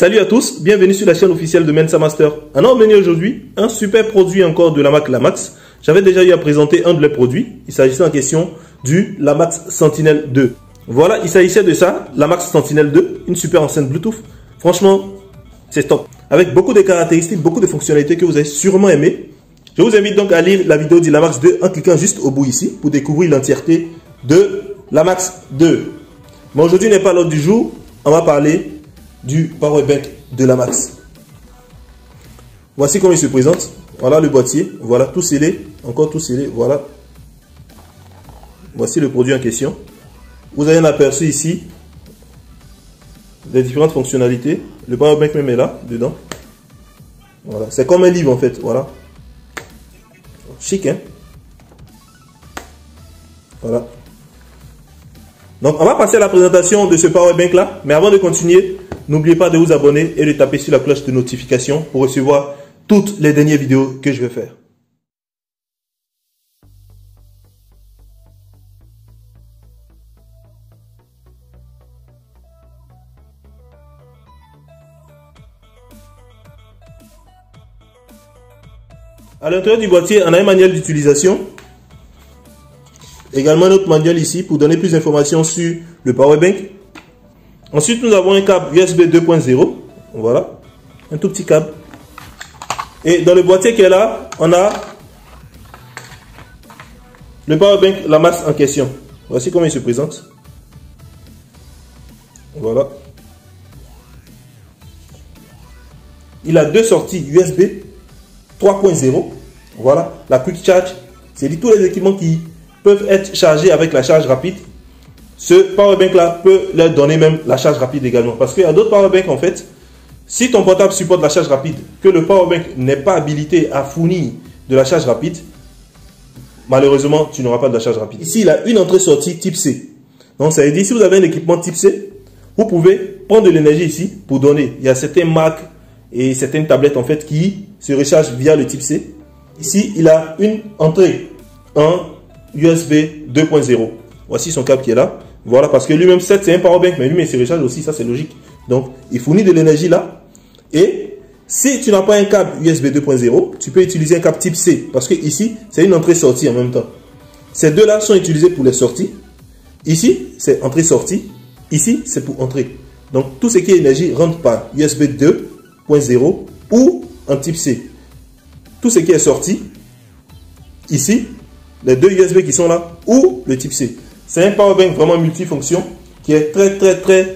Salut à tous, bienvenue sur la chaîne officielle de Mensa Master. On a emmené aujourd'hui un super produit encore de la marque Lamax. J'avais déjà eu à présenter un de leurs produits. Il s'agissait en question du Lamax Sentinel 2. Voilà, il s'agissait de ça, Lamax Sentinel 2, une super enceinte Bluetooth. Franchement, c'est top. Avec beaucoup de caractéristiques, beaucoup de fonctionnalités que vous avez sûrement aimées. Je vous invite donc à lire la vidéo du Lamax 2 en cliquant juste au bout ici pour découvrir l'entièreté de Lamax 2. Mais aujourd'hui n'est pas l'ordre du jour, on va parler du Powerbank de Lamax. Voici comment il se présente. Voilà le boîtier, voilà tout scellé, encore tout scellé, voilà. Voici le produit en question. Vous avez un aperçu ici des différentes fonctionnalités. Le Powerbank même est là, dedans. Voilà, c'est comme un livre en fait, voilà. Chic, hein? Voilà. Donc, on va passer à la présentation de ce Powerbank là. Mais avant de continuer, n'oubliez pas de vous abonner et de taper sur la cloche de notification pour recevoir toutes les dernières vidéos que je vais faire. À l'intérieur du boîtier, on a un manuel d'utilisation. Également un autre manuel ici pour donner plus d'informations sur le Powerbank. Ensuite, nous avons un câble USB 2.0. Voilà. Un tout petit câble. Et dans le boîtier qui est là, on a le Powerbank Lamax en question. Voici comment il se présente. Voilà. Il a deux sorties USB 3.0. Voilà. La Quick Charge. C'est dit tous les équipements qui peuvent être chargés avec la charge rapide. Ce Powerbank là peut leur donner même la charge rapide également. Parce qu'il y a d'autres Powerbanks en fait. Si ton portable supporte la charge rapide, que le Powerbank n'est pas habilité à fournir de la charge rapide, malheureusement tu n'auras pas de la charge rapide. Ici il a une entrée-sortie type C. Donc ça veut dire si vous avez un équipement type C, vous pouvez prendre de l'énergie ici pour donner. Il y a certaines marques et certaines tablettes en fait qui se rechargent via le type C. Ici il a une entrée en USB 2.0. Voici son câble qui est là. Voilà, parce que lui-même, c'est un Powerbank, mais lui-même, il se recharge aussi, ça c'est logique. Donc, il fournit de l'énergie là. Et si tu n'as pas un câble USB 2.0, tu peux utiliser un câble type C. Parce que ici, c'est une entrée-sortie en même temps. Ces deux-là sont utilisés pour les sorties. Ici, c'est entrée-sortie. Ici, c'est pour entrée. Donc, tout ce qui est énergie rentre par USB 2.0 ou en type C. Tout ce qui est sorti, ici, les deux USB qui sont là, ou le type C. C'est un Powerbank vraiment multifonction qui est très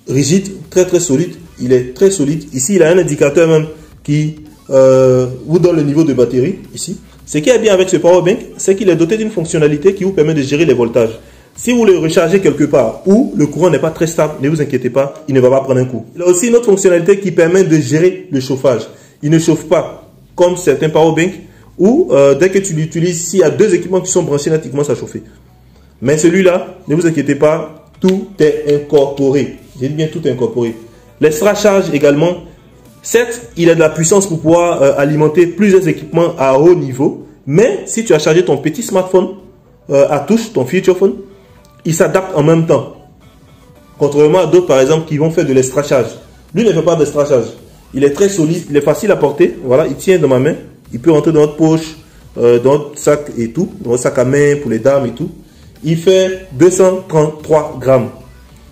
rigide, très solide. Il est très solide. Ici, il a un indicateur même qui vous donne le niveau de batterie. Ici. Ce qui est bien avec ce Powerbank, c'est qu'il est doté d'une fonctionnalité qui vous permet de gérer les voltages. Si vous le rechargez quelque part où le courant n'est pas très stable, ne vous inquiétez pas, il ne va pas prendre un coup. Il a aussi une autre fonctionnalité qui permet de gérer le chauffage. Il ne chauffe pas comme certains Powerbanks où dès que tu l'utilises, s'il y a deux équipements qui sont branchés, là, il commence à chauffer. Mais celui-là, ne vous inquiétez pas, tout est incorporé. J'ai dit bien tout est incorporé. L'extra charge également, certes, il a de la puissance pour pouvoir alimenter plusieurs équipements à haut niveau. Mais si tu as chargé ton petit smartphone à touche, ton feature phone, il s'adapte en même temps. Contrairement à d'autres, par exemple, qui vont faire de l'extra charge. Lui ne fait pas d'extra charge. Il est très solide, il est facile à porter. Voilà, il tient dans ma main. Il peut rentrer dans notre poche, dans notre sac et tout. Dans notre sac à main pour les dames et tout. Il fait 233 grammes.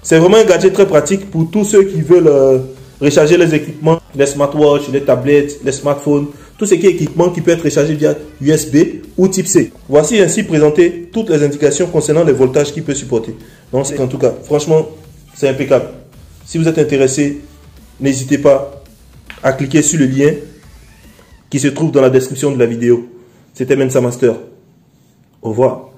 C'est vraiment un gadget très pratique pour tous ceux qui veulent recharger les équipements, les smartwatches, les tablettes, les smartphones, tout ce qui est équipement qui peut être rechargé via USB ou type C. Voici ainsi présenté toutes les indications concernant les voltages qu'il peut supporter. Donc en tout cas, franchement, c'est impeccable. Si vous êtes intéressé, n'hésitez pas à cliquer sur le lien qui se trouve dans la description de la vidéo. C'était Mensa Master. Au revoir.